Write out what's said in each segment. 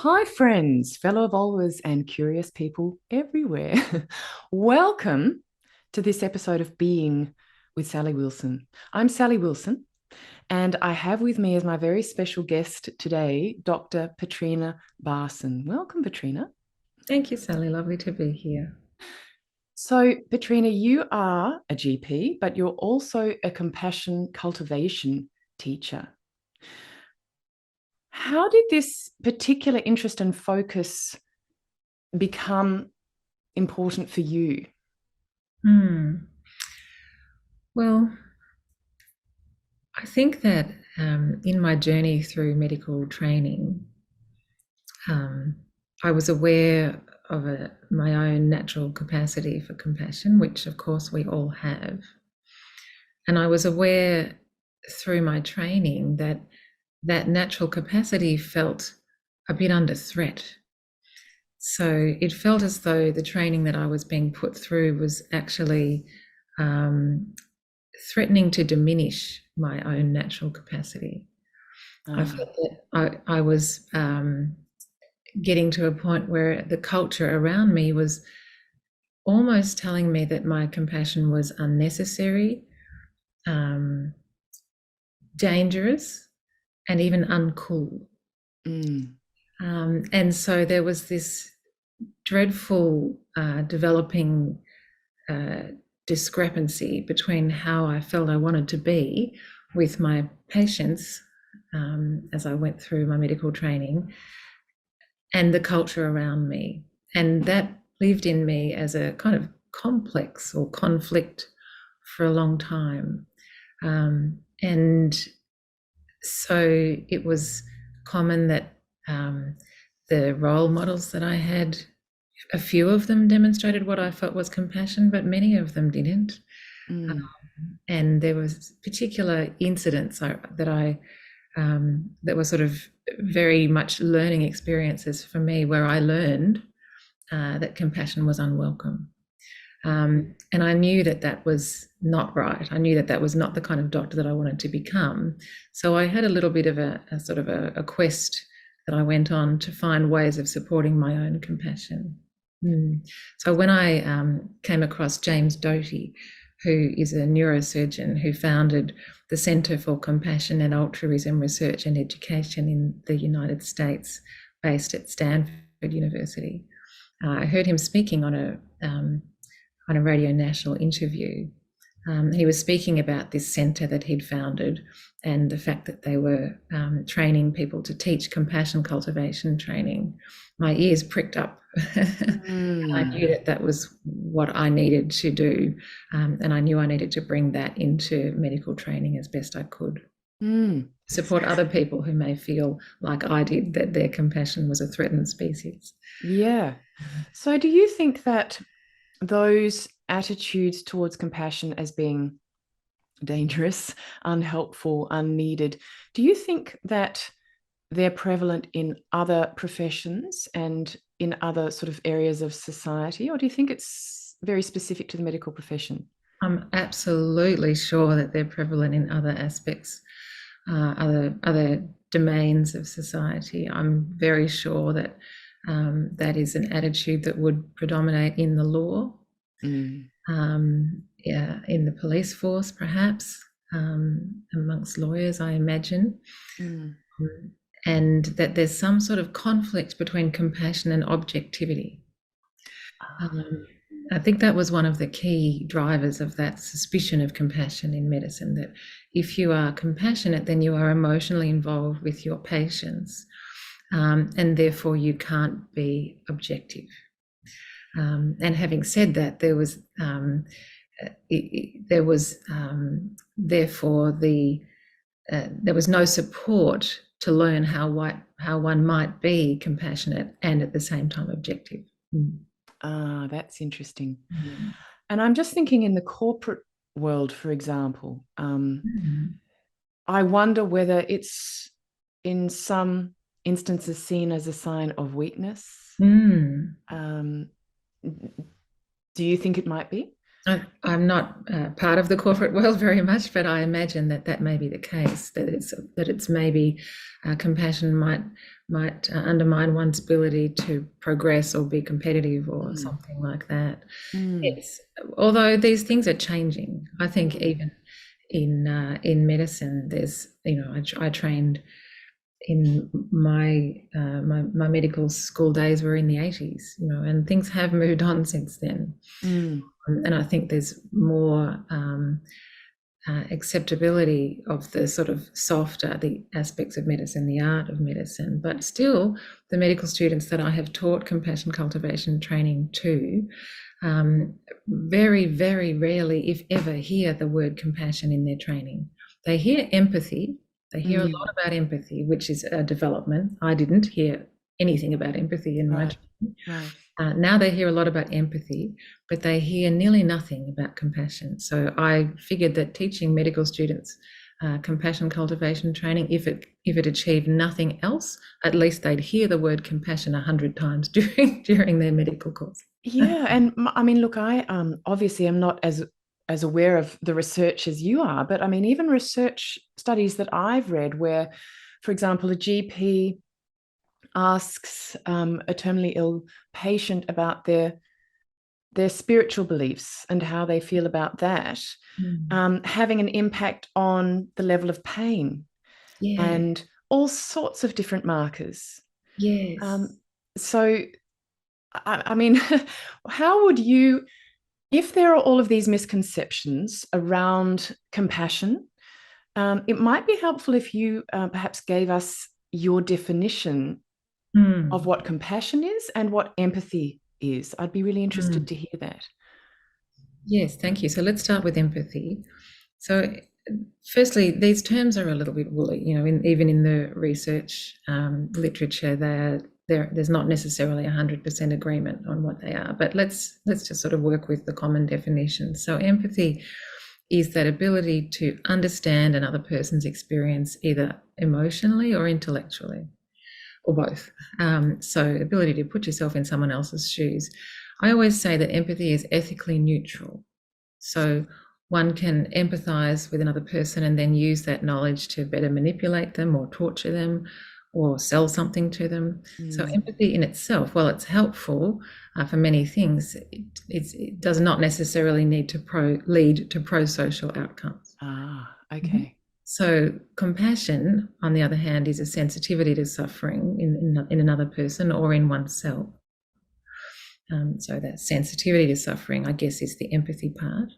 Hi, friends, fellow evolvers, and curious people everywhere. Welcome to this episode of Being with Sally Wilson. I'm Sally Wilson, and I have with me as my very special guest today, Dr. Petrina Barson. Welcome, Petrina. Thank you, Sally. Lovely to be here. So, Petrina, you are a GP, but you're also a compassion cultivation teacher. How did this particular interest and focus become important for you? Hmm. Well, I think that in my journey through medical training, um, I was aware of my own natural capacity for compassion, which of course we all have. And I was aware through my training that that natural capacity felt a bit under threat. So it felt as though the training that I was being put through was actually um, threatening to diminish my own natural capacity. I Ah, felt that I was getting to a point where the culture around me was almost telling me that my compassion was unnecessary, um, dangerous, and even uncool. mm, And so there was this dreadful developing uh, discrepancy between how I felt I wanted to be with my patients as I went through my medical training and the culture around me. And that lived in me as a kind of complex or conflict for a long time. And so it was common that the role models that I had, a few of them demonstrated what I felt was compassion, but many of them didn't. mm, And there was particular incidents that were sort of very much learning experiences for me, where I learned that compassion was unwelcome. And I knew that that was not right. I knew that that was not the kind of doctor that I wanted to become. So I had a little bit of a sort of a quest that I went on to find ways of supporting my own compassion. So when I came across James Doty, who is a neurosurgeon who founded the Centre for Compassion and Altruism Research and Education in the United States, based at Stanford University, I heard him speaking on a Radio National interview. He was speaking about this centre that he'd founded and the fact that they were training people to teach compassion cultivation training. My ears pricked up. I mm. knew that that was what I needed to do, and I knew I needed to bring that into medical training as best I could. Mm. Support other people who may feel like I did, that their compassion was a threatened species. Yeah. So, do you think that those attitudes towards compassion as being dangerous, unhelpful, unneeded, do you think that they're prevalent in other professions and in other sort of areas of society, or do you think it's very specific to the medical profession? I'm absolutely sure that they're prevalent in other aspects, other domains of society. I'm very sure that that is an attitude that would predominate in the law, Mm, yeah, in the police force, perhaps, amongst lawyers, I imagine, mm. and that there's some sort of conflict between compassion and objectivity. Ah, Um, I think that was one of the key drivers of that suspicion of compassion in medicine, that if you are compassionate, then you are emotionally involved with your patients, and therefore you can't be objective. And having said that, there was therefore there was no support to learn how one might be compassionate and at the same time objective. Mm. that's interesting. Mm. And I'm just thinking in the corporate world, for example, Mm. I wonder whether it's in some instances seen as a sign of weakness. Mm. Um, do you think it might be? I'm not part of the corporate world very much, but I imagine that that may be the case. That it's maybe compassion might undermine one's ability to progress or be competitive or Mm, something like that. mm, Yes, although these things are changing. I think mm, even in medicine, there's I trained in my medical school days were in the 80s, and things have moved on since then. mm, And I think there's more acceptability of the sort of softer the aspects of medicine, the art of medicine. But still, the medical students that I have taught compassion cultivation training to um, very, very rarely, if ever, hear the word compassion in their training. They hear empathy. They hear a lot mm. about empathy, which is a development. I didn't hear anything about empathy in my Right, training. right. Now they hear a lot about empathy, but they hear nearly nothing about compassion. So I figured that teaching medical students compassion cultivation training, if it achieved nothing else, at least they'd hear the word compassion 100 times during their medical course. Yeah, and I mean, look, I obviously am not as aware of the research as you are, but I mean, even research studies that I've read, where, for example, a GP asks a terminally ill patient about their spiritual beliefs and how they feel about that, Mm. having an impact on the level of pain Yeah. and all sorts of different markers. Yes. Um, so, I mean, how would you, if there are all of these misconceptions around compassion, it might be helpful if you perhaps gave us your definition of Mm. what compassion is and what empathy is. I'd be really interested Mm. to hear that. Yes, thank you. So let's start with empathy. So, firstly, these terms are a little bit woolly. Even in the research literature, there's not necessarily 100% agreement on what they are. But let's just sort of work with the common definition. So, empathy is that ability to understand another person's experience either emotionally or intellectually, or both. So, ability to put yourself in someone else's shoes. I always say that empathy is ethically neutral. So one can empathize with another person and then use that knowledge to better manipulate them or torture them or sell something to them. So Mm. empathy in itself, while it's helpful for many things, it does not necessarily need to lead to pro-social outcomes. Ah, Mhm. okay. So compassion, on the other hand, is a sensitivity to suffering in another person or in oneself. So that sensitivity to suffering, I guess, is the empathy part,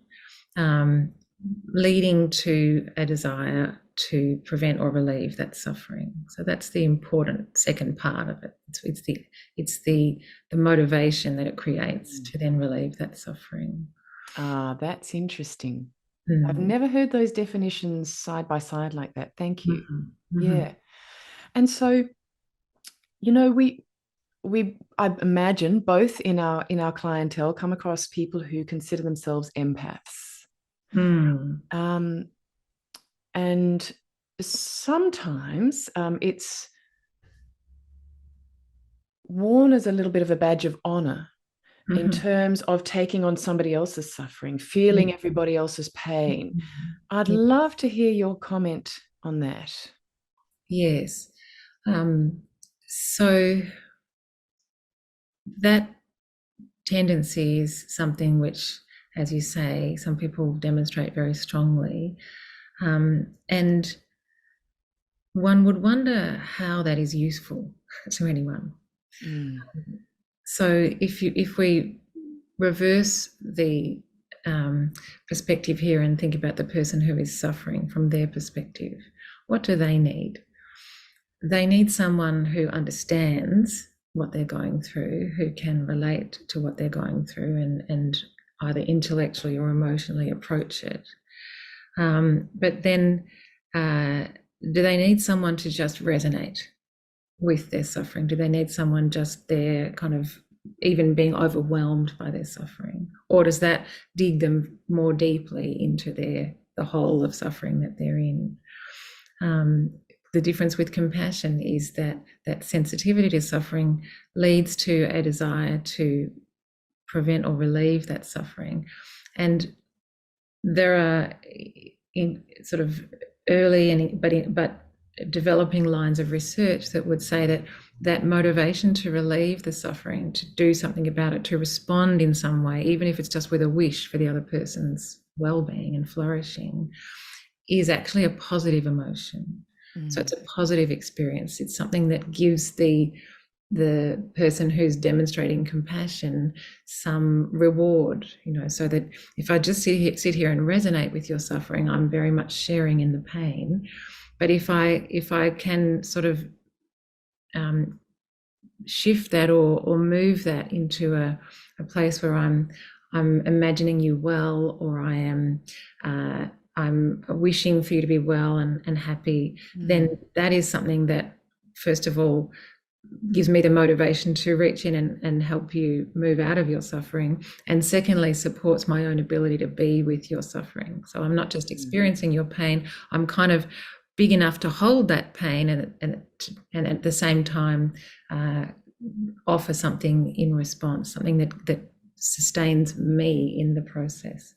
um, leading to a desire to prevent or relieve that suffering. So that's the important second part of it. It's the motivation that it creates Mm. to then relieve that suffering. Ah, that's interesting. I've Mm. never heard those definitions side by side like that. Thank you. Mhm. Mhm. Yeah. And so, we I imagine both in our clientele come across people who consider themselves empaths. Mm. Um, and sometimes it's worn as a little bit of a badge of honor in Mhm. terms of taking on somebody else's suffering, Yeah. feeling everybody else's pain. Mhm. I'd Yeah. love to hear your comment on that. Yes. Um, so that tendency is something which, as you say, some people demonstrate very strongly. And one would wonder how that is useful to anyone. Mm, So if we reverse the perspective here and think about the person who is suffering from their perspective, what do they need? They need someone who understands what they're going through, who can relate to what they're going through and either intellectually or emotionally approach it. But then, uh, do they need someone to just resonate with their suffering? Do they need someone just there, kind of even being overwhelmed by their suffering? Or does that dig them more deeply into the whole of suffering that they're in? Um, the difference with compassion is that sensitivity to suffering leads to a desire to prevent or relieve that suffering. And there are in sort of early and but developing lines of research that would say that that motivation to relieve the suffering, to do something about it, to respond in some way, even if it's just with a wish for the other person's well-being and flourishing, is actually a positive emotion. So it's a positive experience. It's something that gives the person who's demonstrating compassion some reward, so that if I just sit here and resonate with your suffering, I'm very much sharing in the pain. But if I can sort of shift that or move that into a place where I'm imagining you well, or I'm wishing for you to be well and happy, then that is something that, first of all, gives me the motivation to reach in and help you move out of your suffering. And secondly, supports my own ability to be with your suffering. So I'm not just experiencing your pain, I'm kind of big enough to hold that pain and at the same time offer something in response, something that sustains me in the process.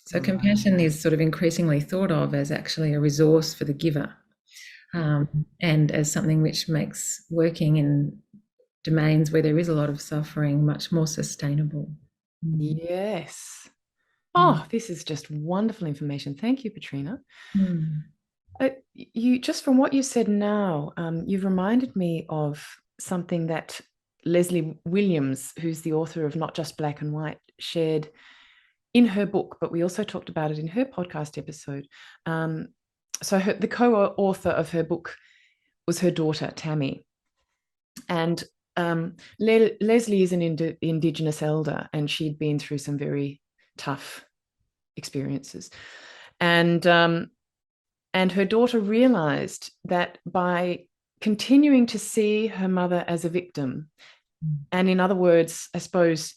So compassion is sort of increasingly thought of as actually a resource for the giver. And as something which makes working in domains where there is a lot of suffering much more sustainable. Yes. Oh, this is just wonderful information. Thank you, Petrina. You just from what you said now, you've reminded me of something that Leslie Williams, who's the author of Not Just Black and White, shared in her book, but we also talked about it in her podcast episode. So the co-author of her book was her daughter, Tammy. And Leslie is an Indigenous elder, and she'd been through some very tough experiences. And her daughter realized that by continuing to see her mother as a victim, and in other words, I suppose,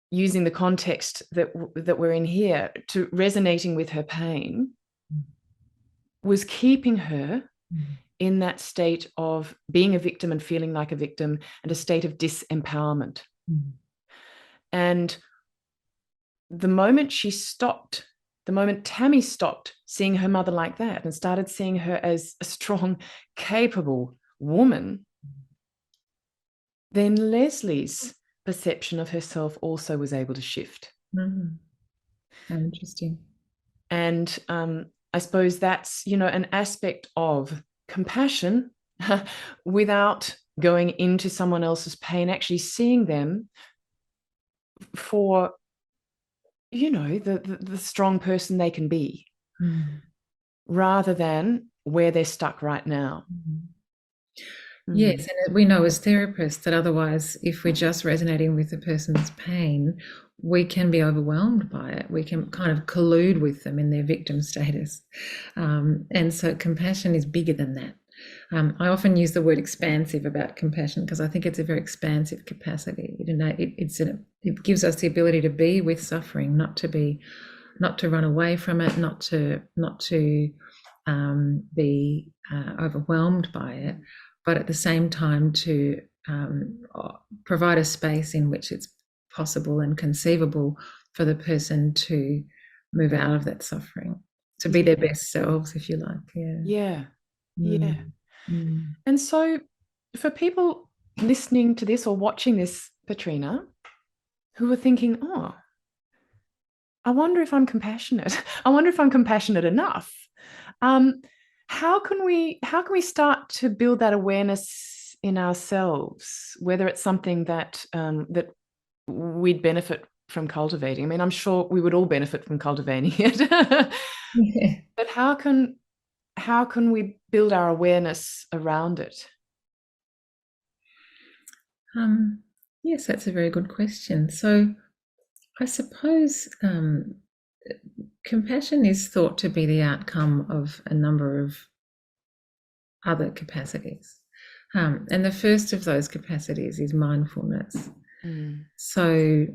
using the context that we're in here, to resonating with her pain, was keeping her in that state of being a victim and feeling like a victim, and a state of disempowerment. And the moment Tammy stopped seeing her mother like that and started seeing her as a strong, capable woman, then Leslie's perception of herself also was able to shift. How interesting. And I suppose that's, an aspect of compassion without going into someone else's pain, actually seeing them for, the strong person they can be, rather than where they're stuck right now. Yes, and we know as therapists that otherwise, if we're just resonating with the person's pain, we can be overwhelmed by it. We can kind of collude with them in their victim status. And so compassion is bigger than that. I often use the word expansive about compassion because I think it's a very expansive capacity. It gives us the ability to be with suffering, not to run away from it, not to be overwhelmed by it, but at the same time to provide a space in which it's possible and conceivable for the person to move out of that suffering, to be their best selves, if you like. Yeah. And so for people listening to this or watching this, Petrina, who are thinking, oh, I wonder if I'm compassionate. I wonder if I'm compassionate enough. How can we start to build that awareness in ourselves, whether it's something that that we'd benefit from cultivating? I mean, I'm sure we would all benefit from cultivating it. But how can we build our awareness around it? Yes, that's a very good question. So I suppose compassion is thought to be the outcome of a number of other capacities. And the first of those capacities is mindfulness. So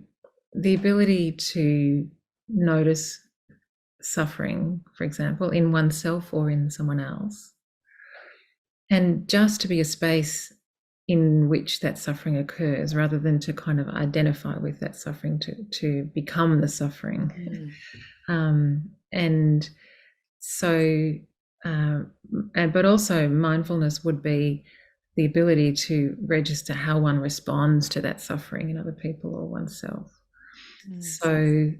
the ability to notice suffering, for example, in oneself or in someone else, and just to be a space in which that suffering occurs, rather than to kind of identify with that suffering, to become the suffering. Mm. And so, but also mindfulness would be the ability to register how one responds to that suffering in other people or oneself. Mm. So,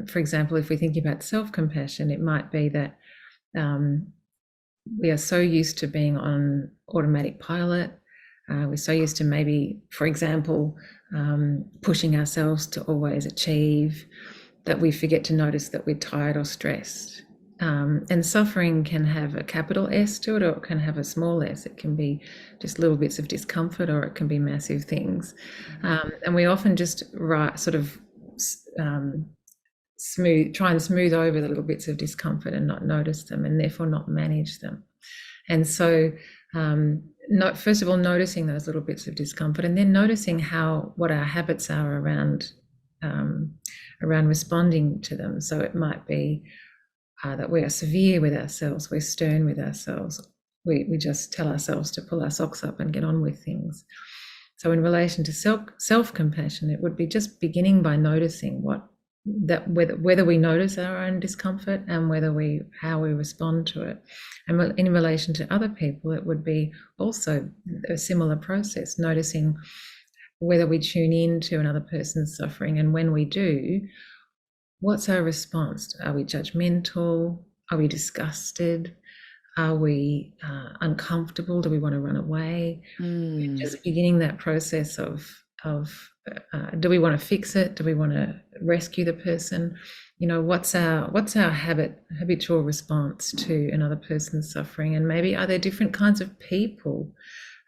for example, if we think about self-compassion, it might be that we are so used to being on automatic pilot. We're so used to maybe, for example, pushing ourselves to always achieve, that we forget to notice that we're tired or stressed. And suffering can have a capital S to it, or it can have a small s. It can be just little bits of discomfort, or it can be massive things. And we often just sort of try and smooth over the little bits of discomfort and not notice them, and therefore not manage them. And so, first of all, noticing those little bits of discomfort, and then noticing what our habits are around responding to them. So it might be that we are severe with ourselves, we're stern with ourselves, we just tell ourselves to pull our socks up and get on with things. So in relation to self-compassion, it would be just beginning by noticing whether we notice our own discomfort, and how we respond to it. And in relation to other people, it would be also a similar process, noticing whether we tune in to another person's suffering, and when we do, what's our response? Are we judgmental? Are we disgusted? Are we uncomfortable? Do we want to run away? Mm. Just beginning that process of do we want to fix it? Do we want to rescue the person? What's our habitual response to another person's suffering? And maybe are there different kinds of people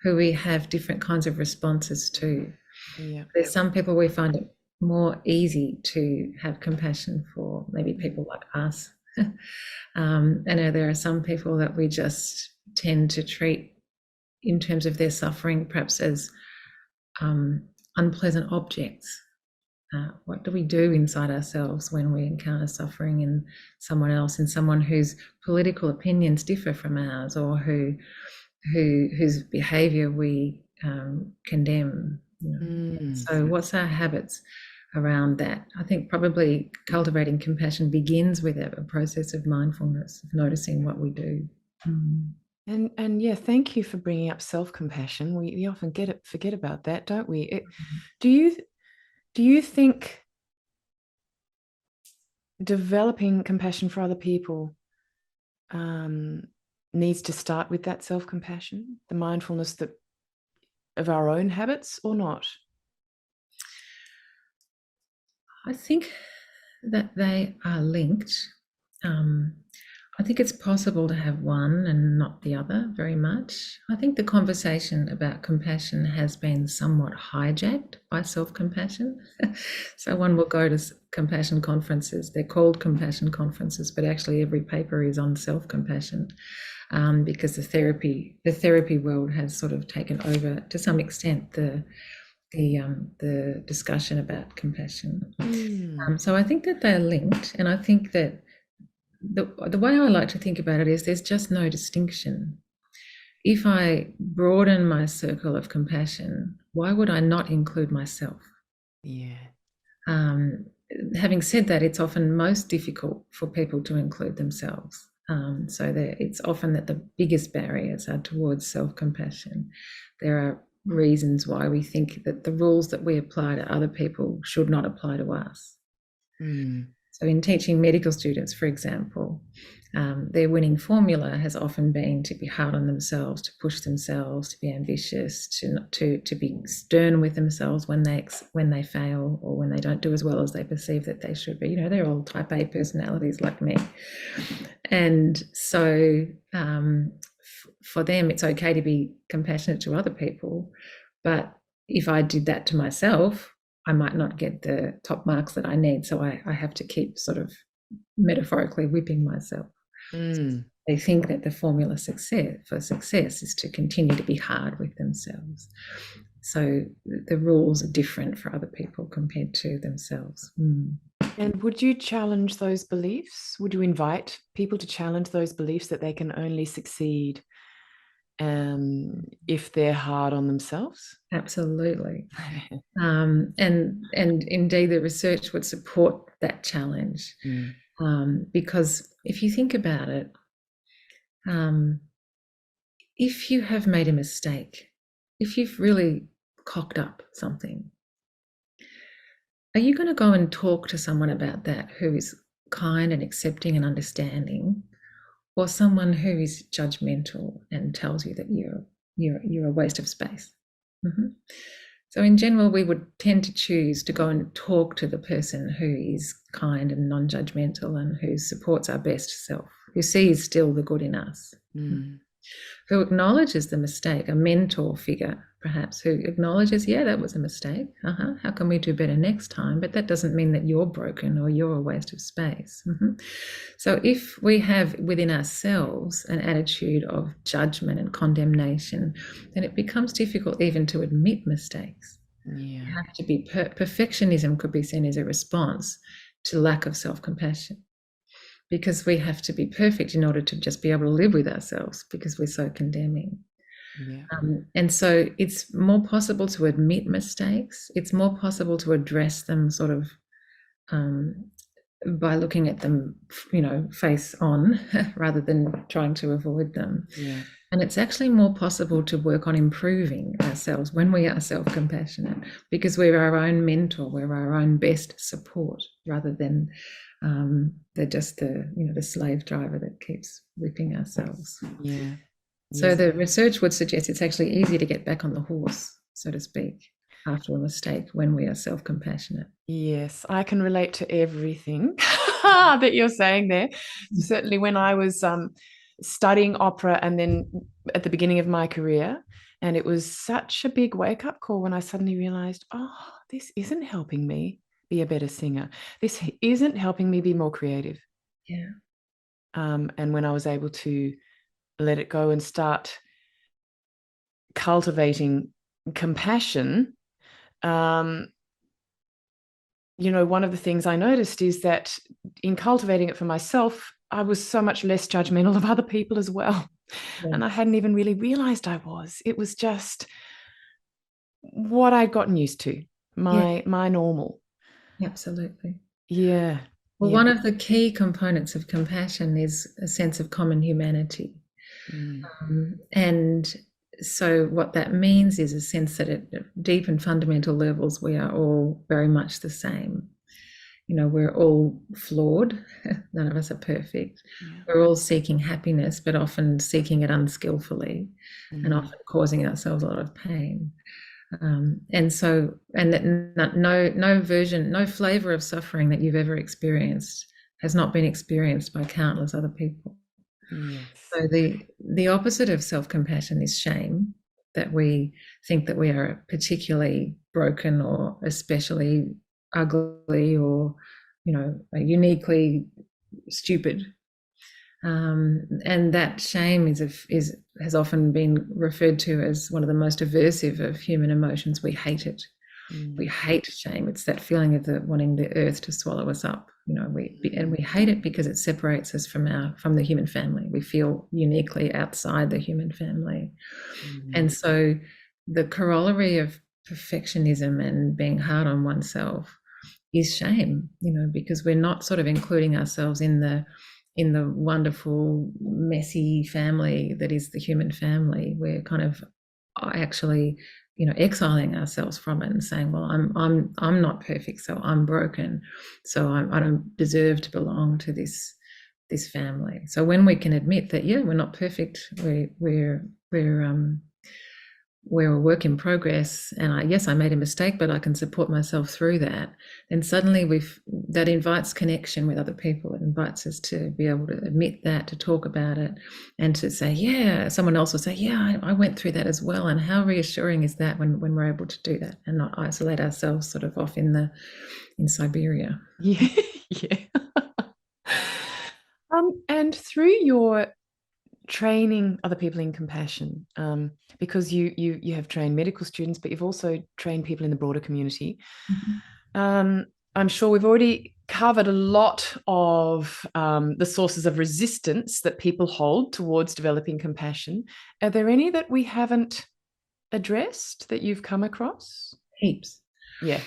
who we have different kinds of responses to? Yeah. There's some people we find it more easy to have compassion for, maybe people like us. And there are some people that we just tend to treat, in terms of their suffering, perhaps as unpleasant objects. What do we do inside ourselves when we encounter suffering in someone else, in someone whose political opinions differ from ours, or whose behaviour we condemn? Mm. So, what's our habits around that? I think probably cultivating compassion begins with a process of mindfulness, of noticing what we do. And yeah, thank you for bringing up self-compassion. We often forget about that, don't we? Do you think developing compassion for other people um, needs to start with that self-compassion, the mindfulness of our own habits, or not? I think that they are linked. Um, I think it's possible to have one and not the other very much. I think the conversation about compassion has been somewhat hijacked by self-compassion. So one will go to compassion conferences. They're called compassion conferences, but actually every paper is on self-compassion, because the therapy world has sort of taken over to some extent the discussion about compassion. Mm. So I think that they're linked, and I think that the way I like to think about it is there's just no distinction. If I broaden my circle of compassion, why would I not include myself? Yeah. Um, Having said that, it's often most difficult for people to include themselves. So it's often that the biggest barriers are towards self-compassion. There are reasons why we think that the rules that we apply to other people should not apply to us. Mm. So, in teaching medical students, for example, their winning formula has often been to be hard on themselves, to push themselves, to be ambitious, to be stern with themselves when they fail, or when they don't do as well as they perceive that they should be. They're all type A personalities like me, and so for them, it's okay to be compassionate to other people, but if I did that to myself, I might not get the top marks that I need. So I have to keep sort of metaphorically whipping myself. Mm. They think that the formula for success is to continue to be hard with themselves. So the rules are different for other people compared to themselves. And would you challenge those beliefs? Would you invite people to challenge those beliefs that they can only succeed if they're hard on themselves. Absolutely. And indeed, the research would support that challenge, Mm, because if you think about it, um, if you have made a mistake, if you've really cocked up something, are you going to go and talk to someone about that who is kind and accepting and understanding, or someone who is judgmental and tells you that you're a waste of space? Mhm. So in general, we would tend to choose to go and talk to the person who is kind and non-judgmental and who supports our best self, who sees still the good in us, mm, who acknowledges the mistake, a mentor figure perhaps, who acknowledges, yeah, that was a mistake. How can we do better next time? But that doesn't mean that you're broken or you're a waste of space. So if we have within ourselves an attitude of judgment and condemnation, then it becomes difficult even to admit mistakes. yeah, You have to be perfectionism could be seen as a response to lack of self-compassion, because we have to be perfect in order to just be able to live with ourselves, because we're so condemning. yeah, And so it's more possible to admit mistakes. It's more possible to address them sort of um, by looking at them, face on, rather than trying to avoid them. yeah, And it's actually more possible to work on improving ourselves when we are self-compassionate, because we're our own mentor, we're our own best support, rather than they're just the slave driver that keeps whipping ourselves. yeah. So Yes. the research would suggest it's actually easier to get back on the horse, so to speak, after a mistake when we are self-compassionate. Yes, I can relate to everything that you're saying there. Certainly, when I was studying opera and then at the beginning of my career, and it was such a big wake up call when I suddenly realized, oh, this isn't helping me be a better singer. This isn't helping me be more creative. Yeah. And when I was able to let it go and start cultivating compassion, um, one of the things I noticed is that in cultivating it for myself, I was so much less judgmental of other people as well. And I Yes. hadn't even really realized I was. It was just what I'd gotten used to, Yeah, my normal. absolutely. Yeah. Well, Yeah. one of the key components of compassion is a sense of common humanity. Mm, And so, what that means is a sense that at deep and fundamental levels, we are all very much the same. We're all flawed. None of us are perfect. yeah. We're all seeking happiness, but often seeking it unskillfully and Mm, often causing ourselves a lot of pain. And that no version, no flavor of suffering that you've ever experienced has not been experienced by countless other people. yes. So the opposite of self-compassion is shame, that we think that we are particularly broken or especially ugly or uniquely stupid. And that shame is has often been referred to as one of the most aversive of human emotions. We hate it. We Mm, hate shame. It's that feeling of wanting the earth to swallow us up. We hate it because it separates us from the human family. We feel uniquely outside the human family. mm, And so the corollary of perfectionism and being hard on oneself is shame, because we're not sort of including ourselves in the wonderful messy family that is the human family. We're kind of actually exiling ourselves from it and saying, well, I'm not perfect, so I'm broken, so I don't deserve to belong to this family. So when we can admit that, yeah, we're not perfect, we're a work in progress, and yes, I made a mistake, but I can support myself through that. Then suddenly that invites connection with other people. It invites us to be able to admit that, to talk about it, and to say, yeah, someone else will say, yeah, I went through that as well. And how reassuring is that when we're able to do that and not isolate ourselves sort of off in Siberia. yeah. Yeah. And through your training other people in compassion, because you have trained medical students, but you've also trained people in the broader community. Mhm. I'm sure we've already covered a lot of the sources of resistance that people hold towards developing compassion. Are there any that we haven't addressed that you've come across? Heaps. Yeah.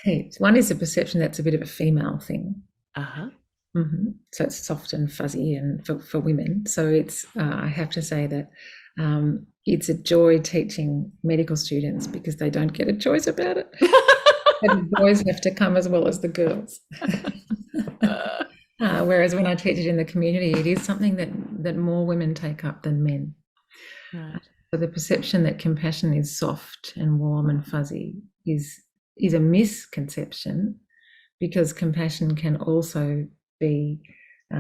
Heaps. One is the perception that's a bit of a female thing. Uh-huh. So it's soft and fuzzy, and for women. So it's I have to say that it's a joy teaching medical students because they don't get a choice about it. And the boys have to come as well as the girls. Whereas when I teach it in the community, it is something that more women take up than men. Right. So the perception that compassion is soft and warm and fuzzy is a misconception, because compassion can also be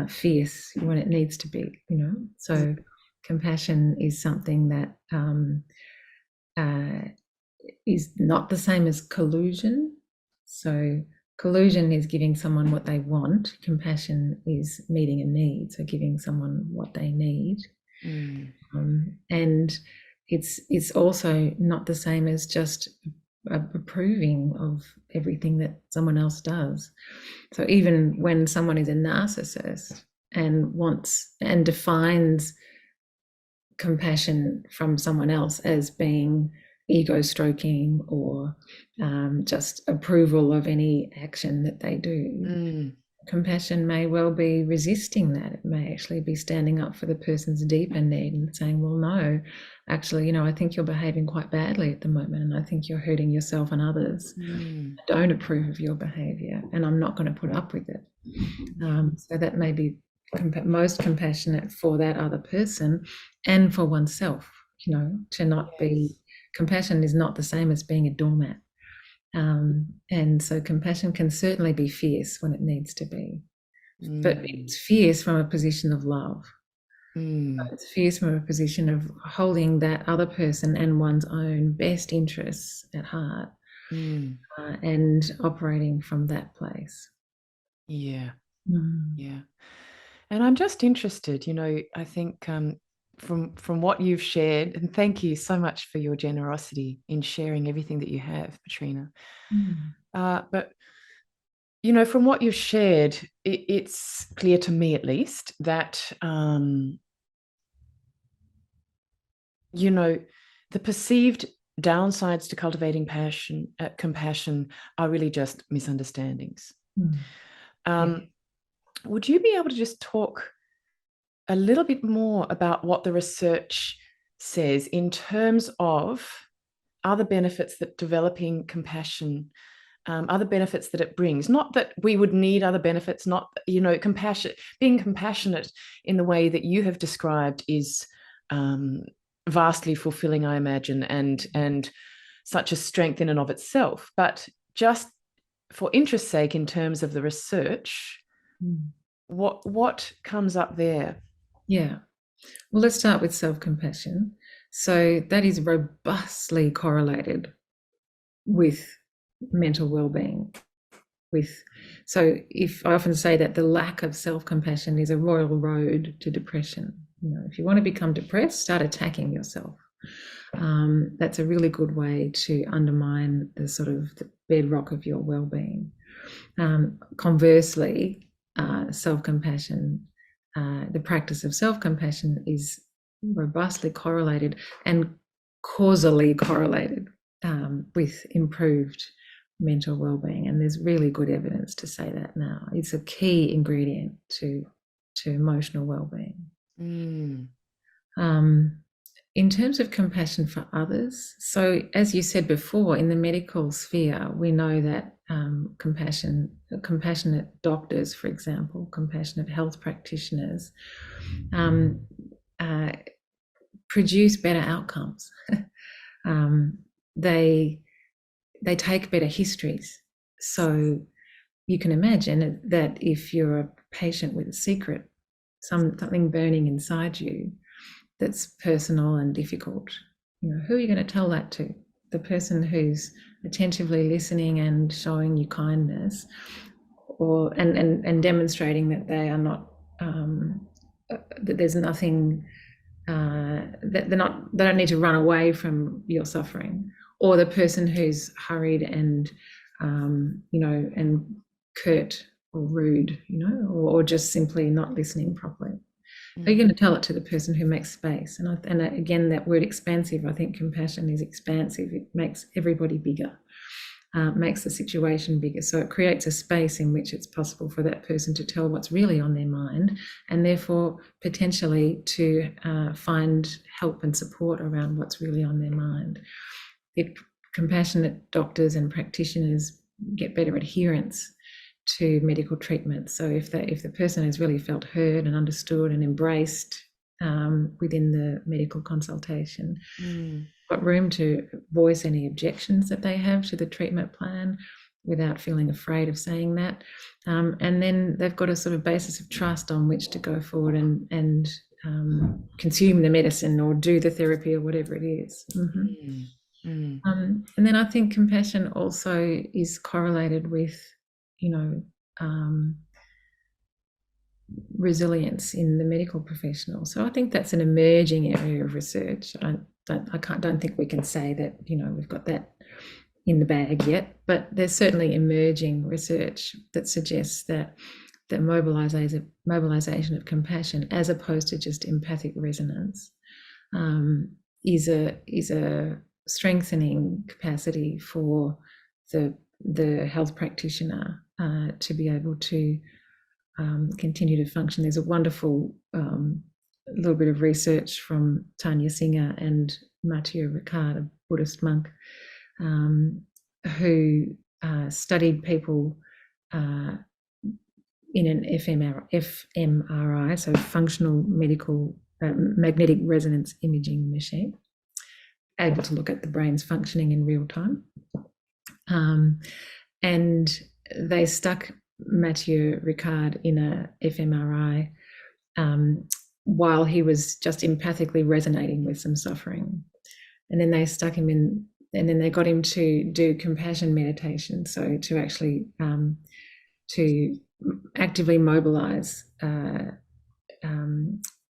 fierce when it needs to be, you know. So compassion is something that is not the same as collusion. So collusion is giving someone what they want. Compassion is meeting a need, so giving someone what they need. And it's also not the same as just approving of everything that someone else does. So even when someone is a narcissist and wants and defines compassion from someone else as being ego stroking or just approval of any action that they do, compassion may well be resisting that. It may actually be standing up for the person's deeper need and saying, well, no, actually, you know, I think you're behaving quite badly at the moment, and I think you're hurting yourself and others. I don't approve of your behavior, and I'm not going to put up with it. So that may be most compassionate for that other person and for oneself, you know, to not be, compassion is not the same as being a doormat. And so compassion can certainly be fierce when it needs to be, but it's fierce from a position of love. It's fierce from a position of holding that other person and one's own best interests at heart, and operating from that place. Yeah. Yeah. And I'm just interested, you know, I think from what you've shared, and thank you so much for your generosity in sharing everything that you have, Petrina. But you know, from what you've shared, it's clear to me, at least, that you know, the perceived downsides to cultivating compassion are really just misunderstandings. Would you be able to just talk a little bit more about what the research says in terms of other benefits that developing compassion, other benefits that it brings? Not that we would need other benefits, not, you know, compassion, being compassionate in the way that you have described is vastly fulfilling, I imagine, and such a strength in and of itself. But just for interest's sake, in terms of the research, what comes up there? Yeah. Well, let's start with self-compassion. So that is robustly correlated with mental well-being. So if I often say that the lack of self-compassion is a royal road to depression. You know, if you want to become depressed, start attacking yourself. That's a really good way to undermine the sort of the bedrock of your well-being. Conversely, self-compassion, the practice of self-compassion is robustly correlated and causally correlated with improved mental well-being, and there's really good evidence to say that now. It's a key ingredient to emotional well-being. In terms of compassion for others, so as you said before, in the medical sphere, we know that compassionate doctors, for example, compassionate health practitioners, produce better outcomes. They take better histories. So you can imagine that if you're a patient with a secret, something burning inside you that's personal and difficult, you know, who are you going to tell that to? The person who's attentively listening and showing you kindness, or and demonstrating that they are not that there's nothing that they don't need to run away from your suffering, or the person who's hurried and and curt or rude, or just simply not listening properly. Are you Mm. going to tell it to the person who makes space? And again, that word expansive, I think compassion is expansive. It makes everybody bigger, makes the situation bigger. So it creates a space in which it's possible for that person to tell what's really on their mind, and therefore potentially to find help and support around what's really on their mind. If compassionate doctors and practitioners get better adherence to medical treatment. So if the person has really felt heard and understood and embraced within the medical consultation, Mm. got room to voice any objections that they have to the treatment plan without feeling afraid of saying that. And then they've got a sort of basis of trust on which to go forward and consume the medicine or do the therapy or whatever it is. Mm-hmm. Mm. Mm. And then I think compassion also is correlated with, you know, um, resilience in the medical professional. So I think that's an emerging area of research. Don't think we can say that we've got that in the bag yet, but there's certainly emerging research that suggests that the mobilization of compassion, as opposed to just empathic resonance, is a strengthening capacity for the health practitioner to be able to continue to function. There's a wonderful little bit of research from Tanya Singer and Mathieu Ricard, a Buddhist monk, who studied people in an fMRI, so functional medical magnetic resonance imaging machine, able to look at the brain's functioning in real time. And they stuck Mathieu Ricard in a fMRI while he was just empathically resonating with some suffering. And then they stuck him in, and then they got him to do compassion meditation. So to actually to actively mobilize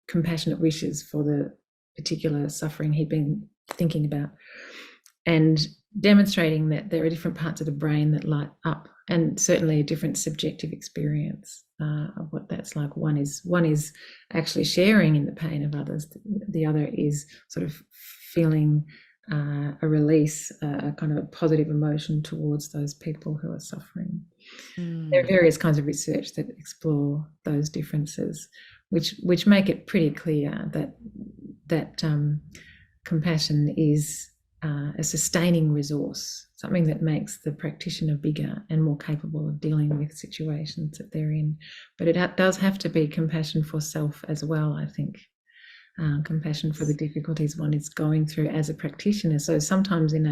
compassionate wishes for the particular suffering he'd been thinking about, and demonstrating that there are different parts of the brain that light up, and certainly a different subjective experience of what that's like. One is actually sharing in the pain of others. The other is sort of feeling a release, a kind of a positive emotion towards those people who are suffering. There are Mm. various kinds of research that explore those differences, which make it pretty clear that compassion is a sustaining resource, something that makes the practitioner bigger and more capable of dealing with situations that they're in. But it does have to be compassion for self as well, I think. Compassion for the difficulties one is going through as a practitioner. So sometimes in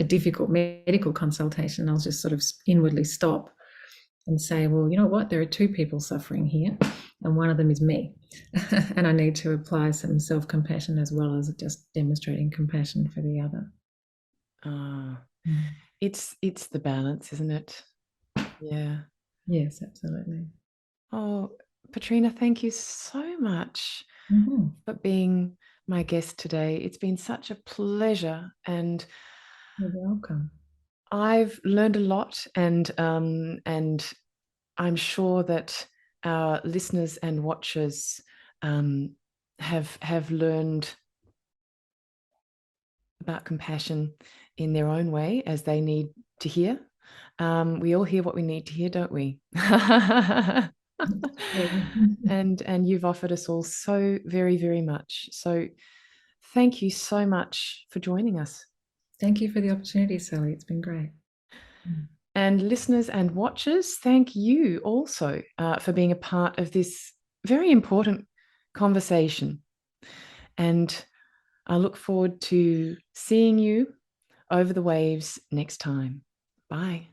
a difficult medical consultation, I'll just sort of inwardly stop and say, well, you know what, there are two people suffering here, and one of them is me. And I need to apply some self-compassion as well as just demonstrating compassion for the other. Mm. It's the balance, isn't it? Yeah. Yes, absolutely. Oh, Petrina, thank you so much Mm-hmm. for being my guest today. It's been such a pleasure, and You're welcome. I've learned a lot, and I'm sure that our listeners and watchers um, have learned about compassion in their own way, as they need to hear. We all hear what we need to hear, don't we? And you've offered us all so very, very much. So thank you so much for joining us. Thank you for the opportunity, Sally. It's been great. And listeners and watchers, thank you also for being a part of this very important conversation. And I look forward to seeing you over the waves next time. Bye.